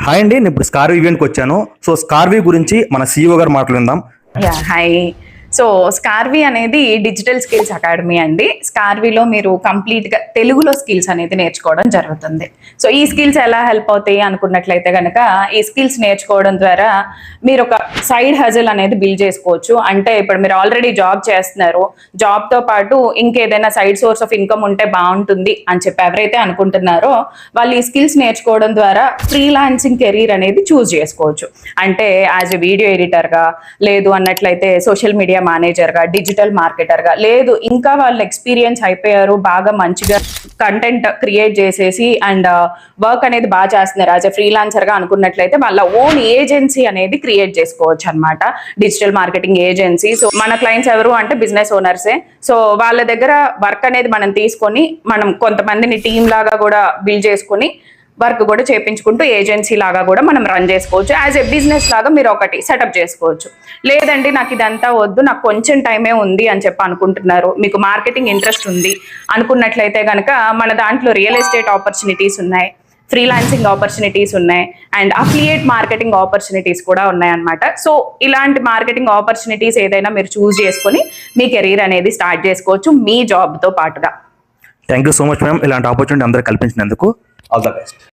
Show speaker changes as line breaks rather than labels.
Hi అండి, నేను ఇప్పుడు స్కార్వీ ఈవెంట్కి వచ్చాను. సో స్కార్వీ గురించి మన CEO గారు మాట్లాడుదాం.
హాయ్. సో స్కార్వీ అనేది డిజిటల్ స్కిల్స్ అకాడమీ అండి. స్కార్వీలో మీరు కంప్లీట్గా తెలుగులో స్కిల్స్ అనేది నేర్చుకోవడం జరుగుతుంది. సో ఈ స్కిల్స్ ఎలా హెల్ప్ అవుతాయి అనుకున్నట్లయితే కనుక, ఈ స్కిల్స్ నేర్చుకోవడం ద్వారా మీరు ఒక సైడ్ హజిల్ అనేది బిల్డ్ చేసుకోవచ్చు. అంటే ఇప్పుడు మీరు ఆల్రెడీ జాబ్ చేస్తున్నారు, జాబ్తో పాటు ఇంకేదైనా సైడ్ సోర్స్ ఆఫ్ ఇన్కమ్ ఉంటే బాగుంటుంది అని చెప్పి ఎవరైతే అనుకుంటున్నారో వాళ్ళు ఈ స్కిల్స్ నేర్చుకోవడం ద్వారా ఫ్రీలాన్సింగ్ కెరీర్ అనేది చూస్ చేసుకోవచ్చు. అంటే యాజ్ ఎ వీడియో ఎడిటర్గా, లేదు అన్నట్లయితే సోషల్ మీడియా మేనేజర్గా, డిజిటల్ మార్కెటర్గా, లేదు ఇంకా వాళ్ళు ఎక్స్పీరియన్స్ అయిపోయారు, బాగా మంచిగా కంటెంట్ క్రియేట్ చేసేసి అండ్ వర్క్ అనేది బాగా చేస్తున్నారు యాజ్ ఎ ఫ్రీలాన్సర్గా అనుకున్నట్లయితే వాళ్ళ ఓన్ ఏజెన్సీ అనేది క్రియేట్ చేసుకోవచ్చు అనమాట. Digital marketing agency. సో మన క్లయింట్స్ ఎవరు అంటే బిజినెస్ ఓనర్సే. సో వాళ్ళ దగ్గర వర్క్ అనేది మనం తీసుకొని మనం కొంతమందిని టీమ్ లాగా కూడా బిల్డ్ చేసుకుని వర్క్ కూడా చేయించుకుంటూ ఏజెన్సీ లాగా కూడా మనం రన్ చేసుకోవచ్చు. యాజ్ ఎ బిజినెస్ లాగా మీరు ఒకటి సెటప్ చేసుకోవచ్చు. లేదండి నాకు ఇదంతా వద్దు, నాకు కొంచెం టైమే ఉంది అని చెప్పి అనుకుంటున్నారు, మీకు మార్కెటింగ్ ఇంట్రెస్ట్ ఉంది అనుకున్నట్లయితే కనుక మన దాంట్లో రియల్ ఎస్టేట్ ఆపర్చునిటీస్ ఉన్నాయి, ఫ్రీలాన్సింగ్ ఆపర్చునిటీస్ ఉన్నాయి అండ్ అఫిలియేట్ మార్కెటింగ్ ఆపర్చునిటీస్ కూడా ఉన్నాయన్నమాట. సో ఇలాంటి మార్కెటింగ్ ఆపర్చునిటీస్ ఏదైనా మీరు చూస్ చేసుకొని మీ కెరీర్ అనేది స్టార్ట్ చేసుకోవచ్చు మీ జాబ్తో పాటుగా.
Thank you so much ma'am, ఇలాంటి ఆపర్చునిటీ అందరూ కల్పించినందుకు. All the best.